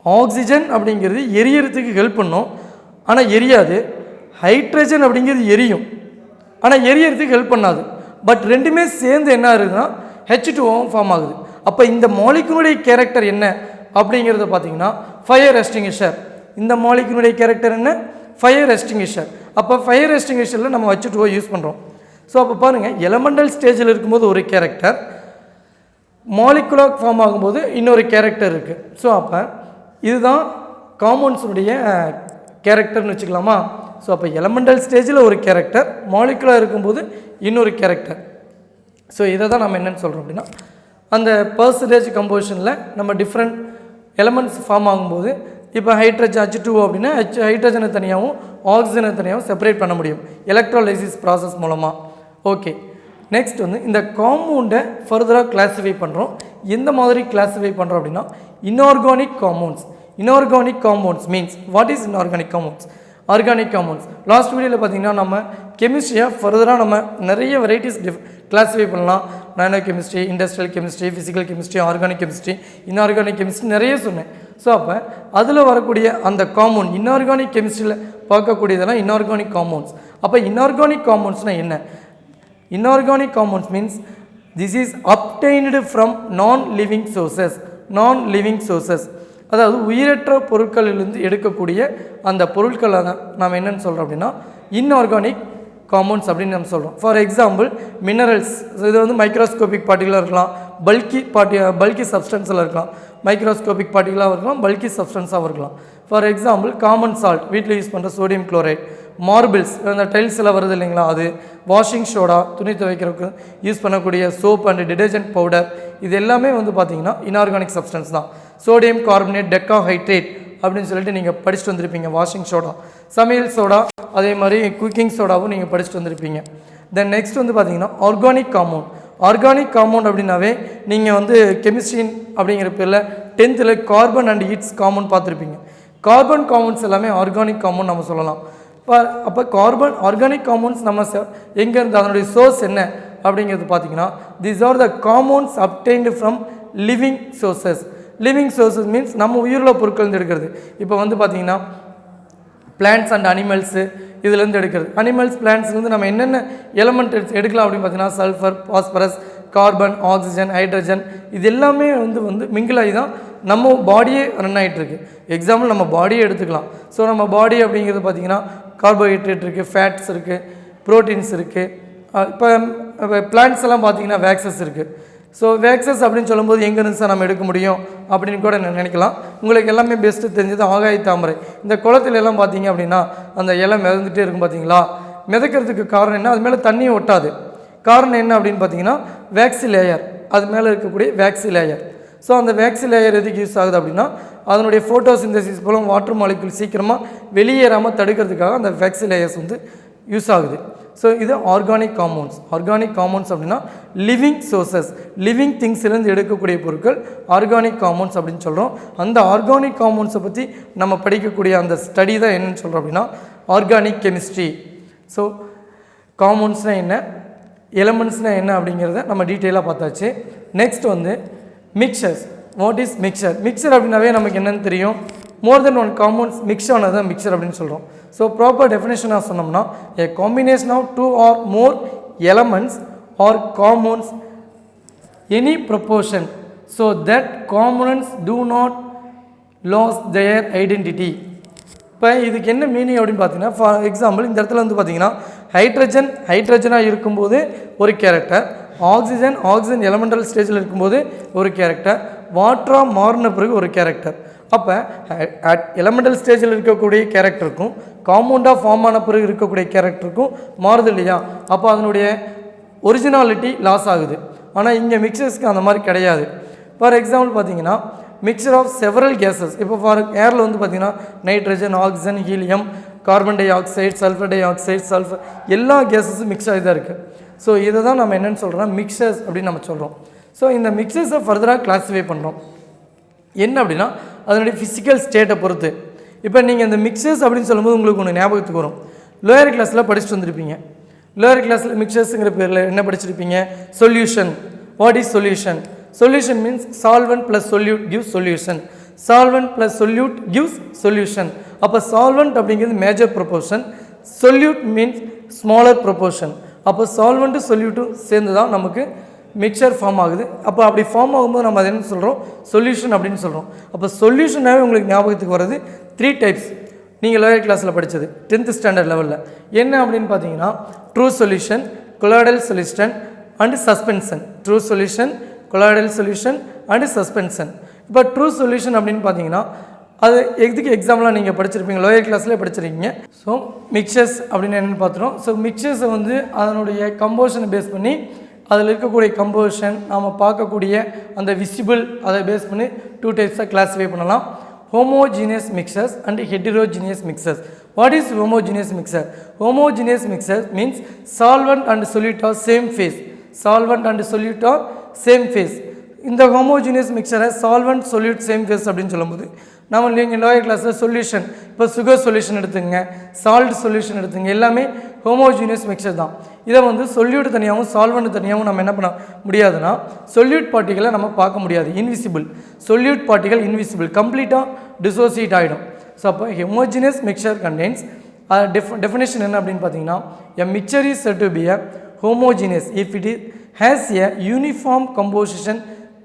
ஆக்சிஜன் அப்படிங்கிறது எரியறதுக்கு ஹெல்ப் பண்ணும், ஆனால் எரியாது. ஹைட்ரஜன் அப்படிங்கிறது எரியும், ஆனால் எரியறதுக்கு ஹெல்ப் பண்ணாது. பட் ரெண்டுமே சேர்ந்து என்ன ஆகுதுன்னா H2O ஃபார்ம் ஆகுது. அப்போ இந்த மாலிகுலுடைய கேரக்டர் என்ன அப்படிங்கிறத பார்த்தீங்கன்னா ஃபயர் எக்ஸ்டிங்விஷர். இந்த மாலிகுலுடைய கேரக்டர் என்ன, ஃபயர் எக்ஸ்டிங்விஷர். அப்போ ஃபயர் எக்ஸ்டிங்விஷரில் நம்ம H2O யூஸ் பண்ணுறோம். ஸோ அப்போ பாருங்கள், எலமெண்டல் ஸ்டேஜில் இருக்கும்போது ஒரு கேரக்டர், மாலிகுலாக ஃபார்ம் ஆகும்போது இன்னொரு கேரக்டர் இருக்குது. ஸோ அப்போ இதுதான் காம்பவுண்ட்ஸுடைய கேரக்டர்னு வச்சுக்கலாமா. ஸோ அப்போ எலமெண்டல் ஸ்டேஜில் ஒரு கேரக்டர், மாலிகுலாக இருக்கும்போது இன்னொரு கேரக்டர். ஸோ இதை தான் நம்ம என்னென்னு சொல்கிறோம் அப்படின்னா அந்த பர்சன்டேஜ் கம்போசிஷனில் நம்ம டிஃப்ரெண்ட் எலமெண்ட்ஸ் ஃபார்ம் ஆகும்போது இப்போ ஹைட்ரஜன் H2O அப்படின்னா ஹைட்ரஜனை தனியாகவும் ஆக்சிஜனை தனியாகவும் செப்பரேட் பண்ண முடியும் எலக்ட்ரோலைசிஸ் ப்ராசஸ் மூலமாக. ஓகே, நெக்ஸ்ட் இந்த காம்பவுண்டை ஃபர்தராக கிளாஸிஃபை பண்ணுறோம். எந்த மாதிரி கிளாஸிஃபை பண்ணுறோம் அப்படின்னா inorganic compounds. Inorganic compounds means what is inorganic compounds? Organic compounds last வீடியோவில் பார்த்தீங்கன்னா நம்ம கெமிஸ்ட்ரியை ஃபர்தராக நம்ம நிறைய வெரைட்டிஸ் கிளாஸிஃபை பண்ணலாம். Nano chemistry, industrial chemistry, physical chemistry, organic chemistry, inorganic chemistry நிறைய சொன்னேன். ஸோ அப்போ அதில் வரக்கூடிய அந்த காம்பவுண்ட் இன்ஆர்கானிக் கெமிஸ்ட்ரியில் பார்க்கக்கூடியதெல்லாம் இன்ஆர்கானிக் காம்பவுண்ட்ஸ். அப்போ இன்ஆர்கானிக் காம்பவுண்ட்ஸ்னால் என்ன? Inorganic compounds means this is obtained from non living sources. Non living sources அதாவது உயிரற்ற பொருட்களிலிருந்து எடுக்கக்கூடிய அந்த பொருட்களை தான் நாம் என்னென்னு சொல்கிறோம் அப்படின்னா இன்ஆர்கானிக் காம்பவுண்ட்ஸ் அப்படின்னு நம்ம சொல்கிறோம். ஃபார் எக்ஸாம்பிள் மினரல்ஸ், இது வந்து மைக்ரோஸ்கோபிக் பார்ட்டிகளாக இருக்கலாம், பல்கி சப்ஸ்டன்ஸில் இருக்கலாம், மைக்ரோஸ்கோபிக் பார்ட்டிகளாக இருக்கலாம், பல்கி சப்ஸ்டன்ஸாக இருக்கலாம். ஃபார் எக்ஸாம்பிள் காமன் சால்ட், வீட்டில் யூஸ் பண்ணுற சோடியம் குளோரைட், மார்பிள்ஸ், அந்த டைல்ஸில் வருது இல்லைங்களா அது, வாஷிங் சோடா, துணி துவைக்கிறதுக்கு யூஸ் பண்ணக்கூடிய சோப் அண்ட் டிடர்ஜென்ட் பவுடர், இது எல்லாமே வந்து பார்த்திங்கன்னா இன்ஆர்கானிக் சப்ஸ்டன்ஸ் தான். சோடியம் கார்பனேட், டெக்காஹைட்ரேட் அப்படின்னு சொல்லிட்டு நீங்கள் படிச்சுட்டு வந்திருப்பீங்க. வாஷிங் சோடா, சமையல் சோடா, அதே மாதிரி குக்கிங் சோடாவும் நீங்கள் படிச்சுட்டு வந்திருப்பீங்க. தென் நெக்ஸ்ட் வந்து பார்த்தீங்கன்னா ஆர்கானிக் காம்பவுண்ட். ஆர்கானிக் காம்பவுண்ட் அப்படின்னாவே நீங்கள் வந்து கெமிஸ்ட்ரி அப்படிங்கிற பேரில் 10th கார்பன் அண்ட் ஹீட்ஸ் காம்பவுண்ட் பார்த்துருப்பீங்க. கார்பன் காம்பவுண்ட்ஸ் எல்லாமே ஆர்கானிக் காம்பவுண்ட் நம்ம சொல்லலாம். அப்போ ஆர்கானிக் காம்பவுண்ட்ஸ் நம்ம எங்கேருந்து, அதனுடைய சோர்ஸ் என்ன அப்படிங்கிறது பார்த்தீங்கன்னா these are the compounds obtained from living sources. Living sources means நம்ம உயிருள்ள பொருட்கள் எடுக்கிறது. இப்போ வந்து பார்த்திங்கன்னா பிளான்ட்ஸ் அண்ட் அனிமல்ஸு இதுலேருந்து எடுக்கிறது. அனிமல்ஸ் பிளான்ட்ஸ்லேருந்து நம்ம என்னென்ன எலமெண்ட் எடுக்கலாம் அப்படின்னு பார்த்தீங்கன்னா sulphur, phosphorus, carbon, oxygen, hydrogen, இது எல்லாமே வந்து மிங்கிள் ஆகி தான் நம்ம பாடியே ரன் ஆகிட்டுருக்கு. எக்ஸாம்பிள் நம்ம பாடியே எடுத்துக்கலாம். ஸோ நம்ம பாடி அப்படிங்கிறது பார்த்திங்கன்னா கார்போஹைட்ரேட் இருக்குது, ஃபேட்ஸ் இருக்குது, ப்ரோட்டீன்ஸ் இருக்குது. இப்போ பிளான்ட்ஸ் எல்லாம் பார்த்திங்கன்னா வேக்சஸ் இருக்குது. ஸோ வேக்சஸ் அப்படின்னு சொல்லும்போது எங்கேருந்து சார் நம்ம எடுக்க முடியும் அப்படின்னு கூட நினைக்கலாம். உங்களுக்கு எல்லாமே பெஸ்ட்டு தெரிஞ்சது ஆகாய தாமரை. இந்த குளத்துல எல்லாம் பார்த்தீங்க அப்படின்னா அந்த இலை மிதந்துகிட்டே இருக்கும் பார்த்தீங்களா. மிதக்கிறதுக்கு காரணம் என்ன, அது மேலே தண்ணியும் ஒட்டாது. காரணம் என்ன அப்படின்னு பார்த்தீங்கன்னா வேக்சி லேயர், அது மேலே இருக்கக்கூடிய வேக்சி லேயர். ஸோ அந்த வேக்சி லேயர் எதுக்கு யூஸ் ஆகுது அப்படின்னா அதனுடைய ஃபோட்டோசிந்தசிஸ் மூலம் வாட்டர் மாலிகுல் சீக்கிரமாக வெளியேறாமல் தடுக்கிறதுக்காக அந்த வேக்சி லேயர்ஸ் வந்து யூஸ் ஆகுது. ஸோ இது ஆர்கானிக் காம்பவுண்ட்ஸ். ஆர்கானிக் காம்பவுண்ட்ஸ் அப்படின்னா லிவிங் சோர்சஸ், லிவிங் திங்ஸ்லேருந்து எடுக்கக்கூடிய பொருட்கள் ஆர்கானிக் காம்பவுண்ட்ஸ் அப்படின்னு சொல்கிறோம். அந்த ஆர்கானிக் காம்பவுண்ட்ஸை பற்றி நம்ம படிக்கக்கூடிய அந்த ஸ்டடி தான் என்னென்னு சொல்கிறோம் அப்படின்னா ஆர்கானிக் கெமிஸ்ட்ரி. ஸோ காம்பவுண்ட்ஸ்னால் என்ன, எலமெண்ட்ஸ்னால் என்ன அப்படிங்கிறத நம்ம டீட்டெயிலாக பார்த்தாச்சு. நெக்ஸ்ட் வந்து mixtures. What is mixture? Mixture அப்படின்னாவே நமக்கு என்னென்னு தெரியும், more than one compounds mix ஆனது தான் மிக்சர் அப்படின்னு சொல்கிறோம். ஸோ ப்ராப்பர் டெஃபினேஷனாக சொன்னோம்னா a combination of 2 or more elements or compounds any proportion so that components do not lose their identity. இப்போ இதுக்கு என்ன மீனிங் அப்படின்னு பார்த்தீங்கன்னா ஃபார் எக்ஸாம்பிள் இந்த இடத்துல வந்து பார்த்தீங்கன்னா ஹைட்ரஜனாக இருக்கும்போது ஒரு கேரக்டர், ஆக்சிஜன் எலமெண்டல் ஸ்டேஜில் இருக்கும்போது ஒரு கேரக்டர், வாட்டராக மாறின பிறகு ஒரு கேரக்டர். அப்போ எலமெண்டல் ஸ்டேஜில் இருக்கக்கூடிய கேரக்டருக்கும் காம்பவுண்டாக ஃபார்ம் ஆன பிறகு இருக்கக்கூடிய கேரக்டருக்கும் மாறுது இல்லையா. அப்போ அதனுடைய ஒரிஜினாலிட்டி லாஸ் ஆகுது. ஆனால் இங்கே மிக்சர்ஸ்க்கு அந்த மாதிரி கிடையாது. ஃபார் எக்ஸாம்பிள் பார்த்தீங்கன்னா மிக்சர் ஆஃப் செவரல் கேஸஸ். இப்போ ஃபார் ஏரில் வந்து பார்த்திங்கன்னா nitrogen, oxygen, helium, carbon di oxide, sulphur di oxide, sulphur, எல்லா கேஸஸும் மிக்ஸ் ஆகி தான் இருக்குது. ஸோ இதை தான் நம்ம என்னென்னு சொல்கிறோம்னா மிக்சர்ஸ் அப்படின்னு நம்ம சொல்கிறோம். ஸோ இந்த மிக்சர்ஸை ஃபர்தராக கிளாஸிஃபை பண்ணுறோம். என்ன அப்படின்னா அதனுடைய ஃபிசிக்கல் ஸ்டேட்டை பொறுத்து. இப்போ நீங்கள் இந்த மிக்சர்ஸ் அப்படின்னு சொல்லும்போது உங்களுக்கு ஒன்று ஞாபகத்துக்கு வரும். லோயர் கிளாஸில் படிச்சுட்டு வந்திருப்பீங்க. லோயர் கிளாஸில் மிக்சர்ஸுங்கிற பேரில் என்ன படிச்சிருப்பீங்க, solution. What is solution? Solution means solvent plus solute gives solution. Solvent plus solute gives solution. அப்போ சால்வெண்ட் அப்படிங்கிறது major proportion, solute means smaller proportion. அப்போ சால்வெண்ட்டு சொல்யூட்டும் சேர்ந்து தான் நமக்கு மிக்சர் ஃபார்ம் ஆகுது. அப்போ அப்படி ஃபார்ம் ஆகும்போது நம்ம அதை என்ன சொல்கிறோம், சொல்யூஷன் அப்படின்னு சொல்கிறோம். அப்போ சொல்யூஷனாகவே உங்களுக்கு ஞாபகத்துக்கு வர்றது 3 டைப்ஸ். நீங்கள் லோயர் கிளாஸில் படித்தது 10th ஸ்டாண்டர்ட் லெவலில் என்ன அப்படின்னு பார்த்தீங்கன்னா true solution, colloidal solution and suspension. True solution, colloidal solution and suspension. இப்போ ட்ரூ சொல்யூஷன் அப்படின்னு பார்த்தீங்கன்னா அது எதுக்கு எக்ஸாம்பிளாக நீங்கள் படிச்சிருப்பீங்க, லோயர் கிளாஸ்லேயே படிச்சிருக்கீங்க. ஸோ மிக்சர்ஸ் அப்படின்னு என்னென்னு பார்த்துறோம். ஸோ மிக்சர்ஸை வந்து அதனுடைய கம்போஷனை பேஸ் பண்ணி அதில் இருக்கக்கூடிய கம்போஷன் நாம் பார்க்கக்கூடிய அந்த விசிபிள் அதை பேஸ் பண்ணி 2 டைப்ஸாக கிளாஸிஃபை பண்ணலாம். homogeneous mixers and heterogeneous mixers. What is homogeneous mixer? Homogeneous mixer means solvent and solute are same phase. Solvent and solute are same phase. இந்த homogeneous mixer solvent solute same phase அப்படின்னு சொல்லும்போது நம்ம நீங்கள் lower கிளாஸில் solution, இப்போ sugar solution எடுத்துங்க, salt solution எடுத்துங்க, எல்லாமே ஹோமோஜீனியஸ் மிக்சர் தான். இதை வந்து சொல்யூட் தனியாகவும் சால்வெண்ட் தனியாகவும் நம்ம என்ன பண்ண முடியாதுன்னா சொல்யூட் பார்ட்டிகளை நம்ம பார்க்க முடியாது, இன்விசிபிள். சொல்யூட் பார்ட்டிகள் இன்விசிபிள், கம்ப்ளீட்டாக டிசோசியேட் ஆகிடும். ஸோ அப்போ ஹோமோஜீனியஸ் மிக்சர் கண்டெய்ன்ஸ் டெஃபினேஷன் என்ன அப்படின்னு பார்த்தீங்கன்னா a mixture is set to be a homogeneous if it has a uniform composition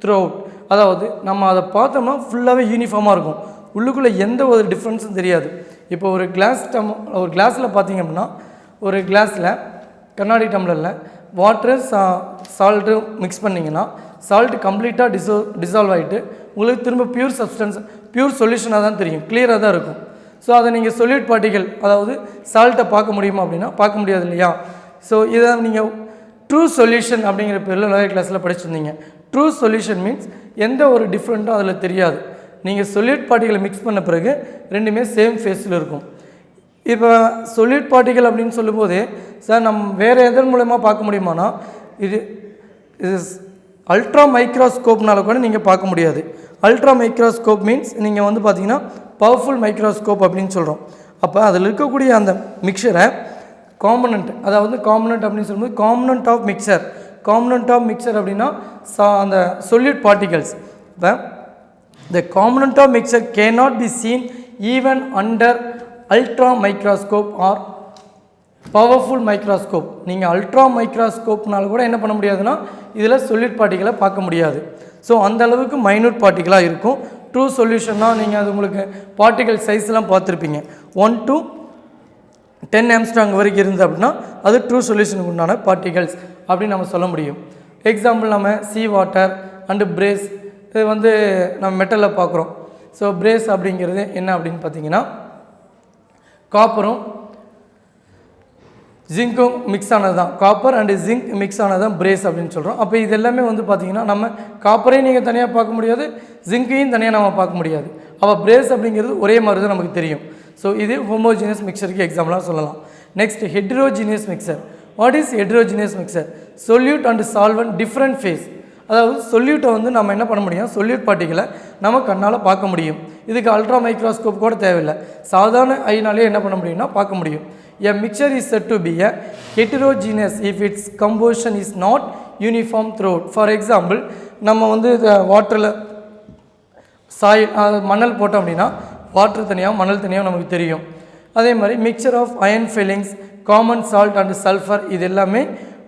throughout. அதாவது நம்ம அதை பார்த்தோம்னா ஃபுல்லாகவே யூனிஃபார்மாக இருக்கும், உள்ளுக்குள்ளே எந்த ஒரு டிஃப்ரென்ஸும் தெரியாது. இப்போ ஒரு கிளாஸில் பார்த்தீங்க அப்படின்னா ஒரு கிளாஸில் கண்ணாடி டம்ளரில் வாட்டரு சால்ட்டு மிக்ஸ் பண்ணிங்கன்னா சால்ட்டு கம்ப்ளீட்டாக டிசால்வ் ஆகிட்டு உங்களுக்கு திரும்ப பியூர் சொல்யூஷனாக தான் தெரியும், கிளியராக தான் இருக்கும். ஸோ அதை நீங்கள் சொல்யூட் பார்ட்டிகல் அதாவது சால்ட்டை பார்க்க முடியுமா அப்படின்னா பார்க்க முடியாது இல்லையா. ஸோ இதை நீங்கள் ட்ரூ சொல்யூஷன் அப்படிங்கிற பேரில் நிறைய கிளாஸில் படிச்சிருந்தீங்க. ட்ரூ சொல்யூஷன் மீன்ஸ் எந்த ஒரு டிஃப்ரெண்ட்டும் அதில் தெரியாது. நீங்கள் சொல்யூட் பார்ட்டிகளை மிக்ஸ் பண்ண பிறகு ரெண்டுமே சேம் ஃபேஸில் இருக்கும். இப்போ சொல்யூட் பார்ட்டிகல் அப்படின்னு சொல்லும்போது சார் நம்ம வேறு எதன் மூலமாக பார்க்க முடியுமானா இது அல்ட்ரா மைக்ரோஸ்கோப்னால கூட நீங்கள் பார்க்க முடியாது. அல்ட்ரா மைக்ரோஸ்கோப் மீன்ஸ் நீங்கள் வந்து பார்த்தீங்கன்னா பவர்ஃபுல் மைக்ரோஸ்கோப் அப்படின்னு சொல்கிறோம். அப்போ அதில் இருக்கக்கூடிய அந்த மிக்சரை காம்பனண்ட், அதாவது காம்பனண்ட் அப்படின்னு சொல்லும்போது காம்பனண்ட் ஆஃப் மிக்சர் அப்படின்னா அந்த சொல்யூட் பார்ட்டிகல்ஸ். இப்போ the component of mixture cannot be seen even under ultra microscope or powerful microscope. நீங்கள் அல்ட்ரா மைக்ரோஸ்கோப்னால கூட என்ன பண்ண முடியாதுன்னா இதில் சொல்யூட் பார்ட்டிகளை பார்க்க முடியாது. ஸோ அந்த அளவுக்கு மைனூட் பார்ட்டிகளாக இருக்கும். ட்ரூ சொல்யூஷன்னா நீங்கள் அது உங்களுக்கு பார்ட்டிகல் சைஸ்லாம் பார்த்துருப்பீங்க. 1 to 10 ஆம்ஸ்ட்ராங் வரைக்கும் இருந்து அப்படின்னா அது ட்ரூ சொல்யூஷனுக்கு உண்டான பார்ட்டிகல்ஸ் அப்படின்னு நம்ம சொல்ல முடியும். எக்ஸாம்பிள் நம்ம சீ வாட்டர் அண்டு பிரேஸ், இது வந்து நம்ம மெட்டலில் பார்க்குறோம். ஸோ பிரேஸ் அப்படிங்கிறது என்ன அப்படின்னு பார்த்தீங்கன்னா காப்பரும் ஜிங்க்கும் மிக்ஸ் ஆனது தான், காப்பர் அண்டு ஜிங்க் மிக்ஸ் ஆனது தான் பிரேஸ் அப்படின்னு சொல்கிறோம். அப்போ இது எல்லாமே வந்து பார்த்திங்கன்னா நம்ம காப்பரையும் நீங்கள் தனியாக பார்க்க முடியாது, ஜிங்கையும் தனியாக நம்ம பார்க்க முடியாது. அப்போ பிரேஸ் அப்படிங்கிறது ஒரே மாதிரி தான் நமக்கு தெரியும். ஸோ இது ஹோமோஜினியஸ் மிக்சருக்கு எக்ஸாம்பிளாக சொல்லலாம். Next heterogeneous mixture. What is heterogeneous mixture? Solute and solvent different phase. அதாவது சொல்யூட்டை வந்து நம்ம என்ன பண்ண முடியும், சொல்யூட் பார்ட்டிகளை நம்ம கண்ணால் பார்க்க முடியும். இதுக்கு அல்ட்ரா மைக்ரோஸ்கோப் கூட தேவையில்லை, சாதாரண ஐனாலே என்ன பண்ண முடியும்னா பார்க்க முடியும். A mixture is said to be a heterogeneous if its composition is not uniform throughout. For example, நம்ம வந்து வாட்டரில் மணல் போட்டோம் அப்படின்னா வாட்டர் தனியாக மணல் தனியாக நமக்கு தெரியும். அதே மாதிரி mixture of iron fillings, common salt and sulphur, இது எல்லாமே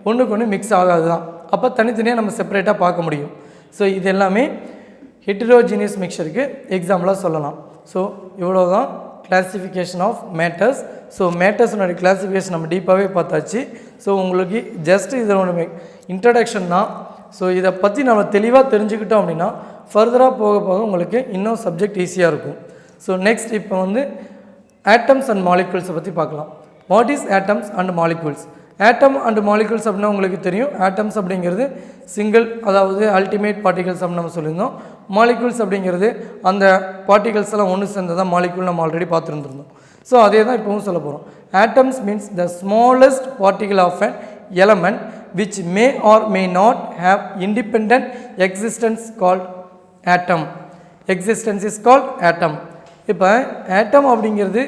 ஒன்றுக்கு ஒன்று மிக்ஸ் ஆகாது தான். அப்போ தனித்தனியாக நம்ம செப்பரேட்டாக பார்க்க முடியும். ஸோ இது எல்லாமே ஹெட்ரோஜினியஸ் மிக்சருக்கு எக்ஸாம்பிளாக சொல்லலாம். ஸோ இவ்வளோ தான் கிளாசிஃபிகேஷன் ஆஃப் மேட்டர்ஸ். ஸோ மேட்டர்ஸ்னுடைய கிளாசிஃபிகேஷன் நம்ம டீப்பாகவே பார்த்தாச்சு. ஸோ உங்களுக்கு ஜஸ்ட் இதோட இன்ட்ரடக்ஷன் தான். ஸோ இதை பற்றி நம்ம தெளிவாக தெரிஞ்சுக்கிட்டோம் அப்படின்னா ஃபர்தராக போக போக உங்களுக்கு இன்னும் சப்ஜெக்ட் ஈஸியாக இருக்கும். ஸோ நெக்ஸ்ட் இப்போ வந்து ஆட்டம்ஸ் அண்ட் மாலிகுல்ஸை பற்றி பார்க்கலாம். What is atoms and molecules? Atom and molecules அப்படின்னா உங்களுக்கு தெரியும், ஆட்டம்ஸ் அப்படிங்கிறது சிங்கிள், அதாவது அல்டிமேட் பார்ட்டிகல்ஸ் அப்படின்னு நம்ம சொல்லியிருந்தோம். மாலிகுல்ஸ் அப்படிங்கிறது அந்த பார்ட்டிகல்ஸ் எல்லாம் ஒன்று சேர்ந்ததான் மாலிகுல் நம்ம ஆல்ரெடி பார்த்துருந்துருந்தோம். ஸோ அதே தான் இப்போவும் சொல்ல போகிறோம். Atoms means the smallest particle of an element which may or may not have independent existence called atom. Existence is called atom. இப்போ ஆட்டம் அப்படிங்கிறது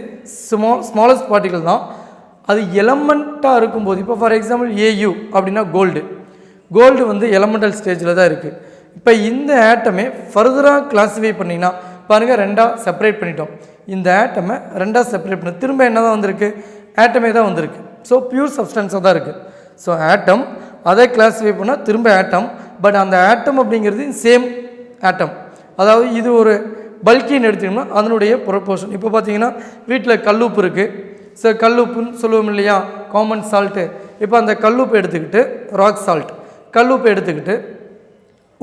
ஸ்மாலஸ்ட் பார்ட்டிகல் தான். அது எலமெண்ட்டாக இருக்கும்போது, இப்போ ஃபார் எக்ஸாம்பிள் ஏயு அப்படின்னா கோல்டு வந்து எலமெண்டல் ஸ்டேஜில் தான் இருக்குது. இப்போ இந்த ஆட்டமே ஃபர்தராக கிளாஸிஃபை பண்ணிங்கன்னா பாருங்கள், ரெண்டாக செப்பரேட் பண்ணிட்டோம். இந்த ஆட்டமை ரெண்டாக செப்பரேட் பண்ண திரும்ப என்ன தான் வந்திருக்கு, ஆட்டமே தான் வந்திருக்கு. ஸோ பியூர் சப்ஸ்டன்ஸாக தான் இருக்குது. ஸோ ஆட்டம் அதை கிளாஸிஃபை பண்ணால் திரும்ப ஆட்டம், பட் அந்த ஆட்டம் அப்படிங்கிறது சேம் ஆட்டம். அதாவது இது ஒரு பல்கின்னு எடுத்திங்கன்னா அதனுடைய ப்ரொப்போர்ஷன். இப்போ பார்த்தீங்கன்னா வீட்டில் கல்லுப்பு இருக்குது. ஸோ கல்லுப்புன்னு சொல்லுவோம் இல்லையா, காமன் சால்ட்டு. இப்போ அந்த கல்லுப்பு எடுத்துக்கிட்டு ராக் சால்ட், கல்லுப்பு எடுத்துக்கிட்டு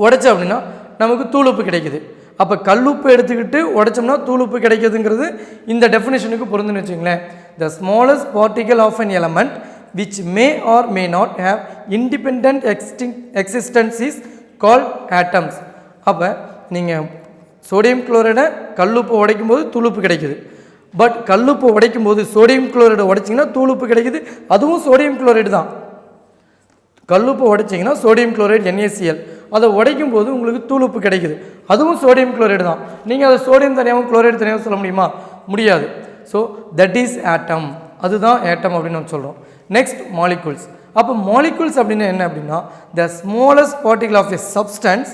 உடைச்சோம் அப்படின்னா நமக்கு தூளுப்பு கிடைக்குது. அப்போ கல்லுப்பு எடுத்துக்கிட்டு உடைச்சோம்னா தூளுப்பு கிடைக்குதுங்கிறது இந்த டெஃபினேஷனுக்கு பொருந்துன்னு வச்சுங்களேன். The smallest particle of an element which may or may not have independent existence is called atoms. அப்போ நீங்கள் சோடியம் குளோரைடை கல்லுப்பு உடைக்கும் போது தூளுப்பு கிடைக்குது. பட் கல்லுப்பு உடைக்கும் போது சோடியம் குளோரைடை உடைச்சிங்கன்னா தூளுப்பு கிடைக்குது, அதுவும் சோடியம் குளோரைடு தான். கல்லுப்பு உடைச்சிங்கன்னா சோடியம் குளோரைடு NaCl, அதை உடைக்கும் போது உங்களுக்கு தூளுப்பு கிடைக்குது, அதுவும் சோடியம் குளோரைடு தான். நீங்கள் அதை சோடியம் தனியாகவும் குளோரைடு தனியாகவும் சொல்ல முடியுமா? முடியாது. ஸோ தட் இஸ் ஆட்டம், அதுதான் ஆட்டம் அப்படின்னு நம்ம சொல்கிறோம். Next molecules. அப்போ மாலிகுல்ஸ் அப்படின்னு என்ன அப்படின்னா the smallest particle of a substance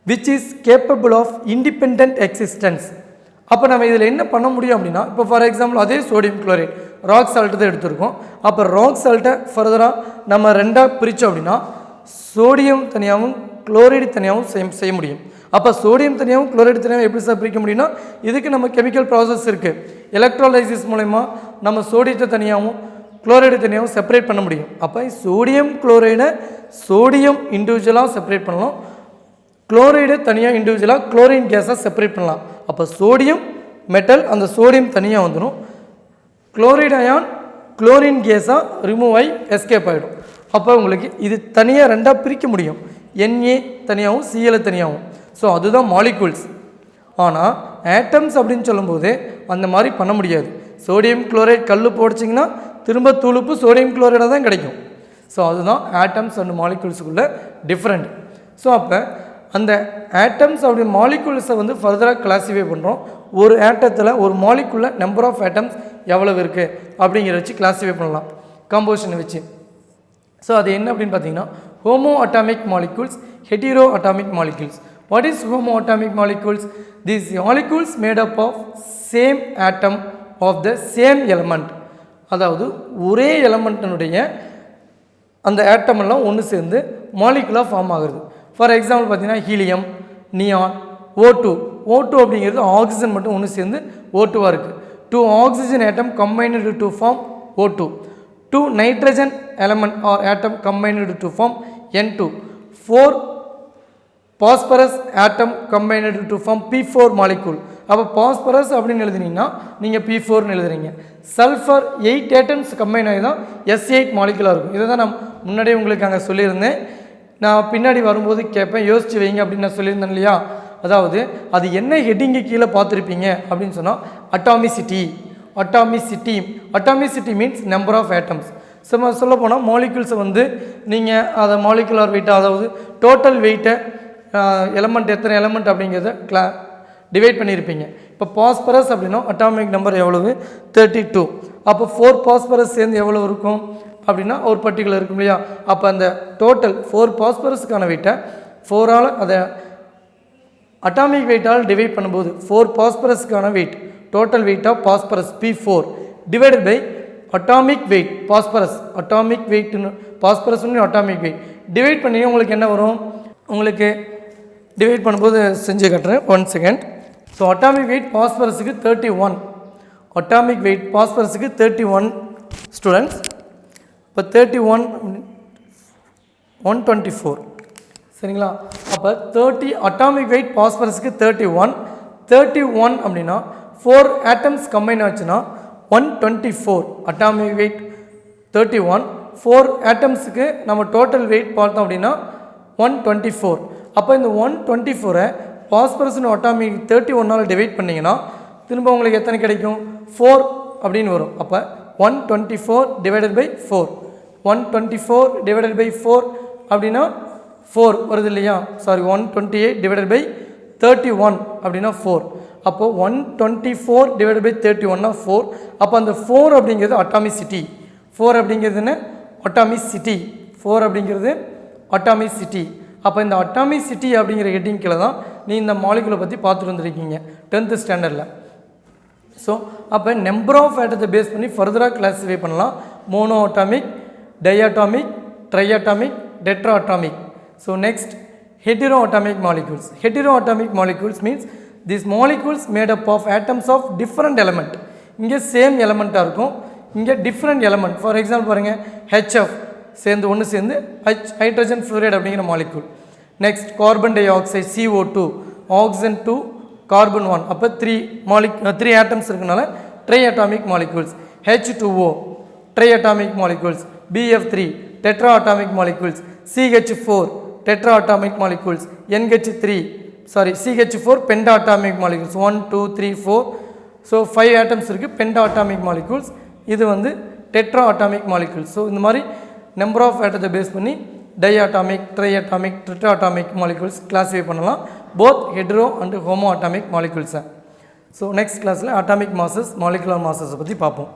which is capable of independent existence. அப்போ நம்ம இதில் என்ன பண்ண முடியும் அப்படின்னா, இப்போ ஃபார் எக்ஸாம்பிள் அதே சோடியம் குளோரைட் ராக் சால்ட்டு தான் எடுத்திருக்கோம். அப்போ ராக் சால்ட்டை ஃபர்தராக நம்ம ரெண்டாக பிரித்தோம் அப்படின்னா சோடியம் தனியாகவும் குளோரைடு தனியாகவும் செய்ய முடியும். அப்போ சோடியம் தனியாகவும் குளோரைடு தனியாகவும் எப்படி சார் பிரிக்க முடியும்னா இதுக்கு நம்ம கெமிக்கல் ப்ராசஸ் இருக்குது. எலக்ட்ரோலைசிஸ் மூலமா நம்ம சோடியத்தை தனியாகவும் குளோரைடு தனியாகவும் செப்பரேட் பண்ண முடியும். அப்போ சோடியம் குளோரைடை சோடியம் இண்டிவிஜுவலாக செப்பரேட் பண்ணலாம், குளோரைடு தனியாக இண்டிவிஜுவலாக குளோரின் கேஸாக செப்பரேட் பண்ணலாம். அப்போ சோடியம் மெட்டல் அந்த சோடியம் தனியாக வந்துடும், குளோரைடு அயான் குளோரின் கேஸாக ரிமூவ் ஆகி எஸ்கேப் ஆகிடும். அப்போ உங்களுக்கு இது தனியாக ரெண்டாக பிரிக்க முடியும், Na தனியாகவும் Cl தனியாகவும். ஸோ அதுதான் மாலிகூல்ஸ். ஆனால் ஆட்டம்ஸ் அப்படின்னு சொல்லும்போது அந்த மாதிரி பண்ண முடியாது. சோடியம் குளோரைட் கல் போடிச்சிங்கன்னா திரும்ப துளுப்பு சோடியம் குளோரைடாக தான் கிடைக்கும். ஸோ அதுதான் ஆட்டம்ஸ் அண்ட் மாலிகூல்ஸுக்குள்ள டிஃப்ரெண்ட். ஸோ அப்போ அந்த ஆட்டம்ஸ் அப்படி மாலிகூல்ஸை வந்து ஃபர்தராக கிளாஸிஃபை பண்ணுறோம். ஒரு ஆட்டத்தில் ஒரு மாலிகுலில் நம்பர் ஆஃப் ஆட்டம்ஸ் எவ்வளவு இருக்குது அப்படிங்கிற வச்சு கிளாஸிஃபை பண்ணலாம் காம்போசிஷனை வச்சு. ஸோ அது என்ன அப்படின்னு பார்த்தீங்கன்னா homo atomic molecules, hetero atomic molecules. What is homo atomic molecules? These molecules made up of same atom of the same element. அதாவது ஒரே எலமெண்ட்டினுடைய அந்த ஆட்டம் எல்லாம் ஒன்று சேர்ந்து மாலிகுலாக ஃபார்ம் ஆகுது. ஃபார் எக்ஸாம்பிள் பார்த்தீங்கன்னா ஹீலியம், நியான், O2. O2 அப்படிங்கிறது ஆக்சிஜன் மட்டும் ஒன்று சேர்ந்து O2வாக இருக்குது. 2 oxygen atom combined to form O2. 2 nitrogen element or atom combined to form N2. 4 phosphorus atom combined to form P4 molecule. அப்போ பாஸ்பரஸ் அப்படின்னு எழுதுனீங்கன்னா நீங்கள் P4ன்னு எழுதுறீங்க. சல்ஃபர் 8 atoms கம்பைன் ஆகி தான் S8 மாலிகுலாக இருக்கும். இதை தான் நான் முன்னாடியே உங்களுக்கு அங்கே சொல்லியிருந்தேன். நான் பின்னாடி வரும்போது கேட்பேன், யோசிச்சு வைங்க அப்படின்னு நான் சொல்லியிருந்தேன் இல்லையா. அதாவது அது என்ன ஹெட்டிங்கு கீழே பார்த்துருப்பீங்க அப்படின்னு சொன்னால் atomicity. Atomicity means number of atoms. சொல்ல போனால் மாலிகுல்ஸை வந்து நீங்கள் அதை மாலிகுலார் வெயிட்டை, அதாவது டோட்டல் வெயிட்டை எலமெண்ட் எத்தனை எலமெண்ட் அப்படிங்கிறத டிவைட் பண்ணியிருப்பீங்க. இப்போ பாஸ்பரஸ் அப்படின்னா அட்டாமிக் நம்பர் எவ்வளவு? 32. அப்போ 4 பாஸ்பரஸ் சேர்ந்து எவ்வளோ இருக்கும் அப்படின்னா ஒரு பர்டிகுலர் இருக்கும் இல்லையா. அப்போ அந்த டோட்டல் 4 பாஸ்பரஸுக்கான வெயிட்டை 4ஆல் அதை அட்டாமிக் வெயிட்டால் டிவைட் பண்ணும்போது 4 பாஸ்பரஸுக்கான weight, total weight of phosphorus P4 divided by atomic weight phosphorus. Atomic வெயிட்னு பாஸ்பரஸ்னு அட்டாமிக் வெயிட் டிவைட் பண்ணி உங்களுக்கு என்ன வரும்? உங்களுக்கு டிவைட் பண்ணும்போது செஞ்சு காட்டுறேன், 1 செகண்ட். ஸோ அட்டாமிக் வெயிட் பாஸ்பரஸுக்கு 31, அட்டாமிக் வெயிட் பாஸ்பரஸுக்கு 31 ஸ்டூடெண்ட்ஸ். இப்போ 31 124 சரிங்களா. அப்போ 30 அட்டாமிக் வெயிட் பாஸ்பரஸுக்கு 31 அப்படின்னா 4 ஆட்டம்ஸ் கம்பைன் ஆச்சுன்னா 124. அட்டாமிக் வெயிட் 31, 4 ஆட்டம்ஸுக்கு நம்ம டோட்டல் வெயிட் பார்த்தோம் அப்படின்னா 124. அப்போ இந்த 124ஐ பாஸ்பரஸ்னு அட்டாமிக் 31ஆல் டிவைட் பண்ணிங்கன்னா திரும்ப உங்களுக்கு எத்தனை கிடைக்கும்? 4 அப்படின்னு வரும். அப்போ 124 டிவைடட் பை 4, 124 டிவைடட் பை 4 அப்படின்னா 4 வருது இல்லையா. சாரி, 128 டிவைடட் பை 31 அப்படின்னா 4. அப்போ 124 டிவைடட் பை 31னா 4. அப்போ அந்த 4 அப்படிங்கிறது அட்டாமிசிட்டி. 4 அப்படிங்கிறது என்ன? அட்டாமிசிட்டி. 4 அப்படிங்கிறது அட்டாமிசிட்டி. அப்போ இந்த அட்டாமிசிட்டி அப்படிங்கிற ஹெட்டிங் கீழே தான் நீ இந்த மாலிகுலை பற்றி பார்த்துட்டு வந்துருக்கீங்க 10th ஸ்டாண்டர்டில். ஸோ அப்போ நம்பர் ஆஃப் ஆட்டத்தை பேஸ் பண்ணி ஃபர்தராக கிளாஸிஃபை பண்ணலாம். Mono atomic, diatomic, ட்ரைஅட்டாமிக், tetra atomic. So next heteroatomic molecules. Heteroatomic molecules means these molecules made up of atoms of different element. இங்கே சேம் எலமெண்ட்டாக இருக்கும், இங்கே டிஃப்ரெண்ட் எலமெண்ட். ஃபார் எக்ஸாம்பிள் பாருங்கள், HF சேர்ந்து ஒன்று சேர்ந்து ஹைட்ரஜன் ஃப்ளூரைடு அப்படிங்கிற molecule. Next carbon di oxide CO2, oxygen 2, carbon 1. அப்போ 3 atoms இருக்கனால try atomic molecules. H2O try atomic molecules. BF3 tetra atomic molecules. CH4 tetra atomic molecules. CH4 pentaatomic molecules. 1 2 3 4. So 5 atoms இருக்கு, pentaatomic molecules. இது வந்து tetra atomic molecules. So இந்த மாதிரி number of atoms base பண்ணி diatomic, triatomic, tetraatomic molecules classify பண்ணலாம், both hetero and homoatomic molecules. So next classல atomic masses, molecular masses பற்றி பார்ப்போம்.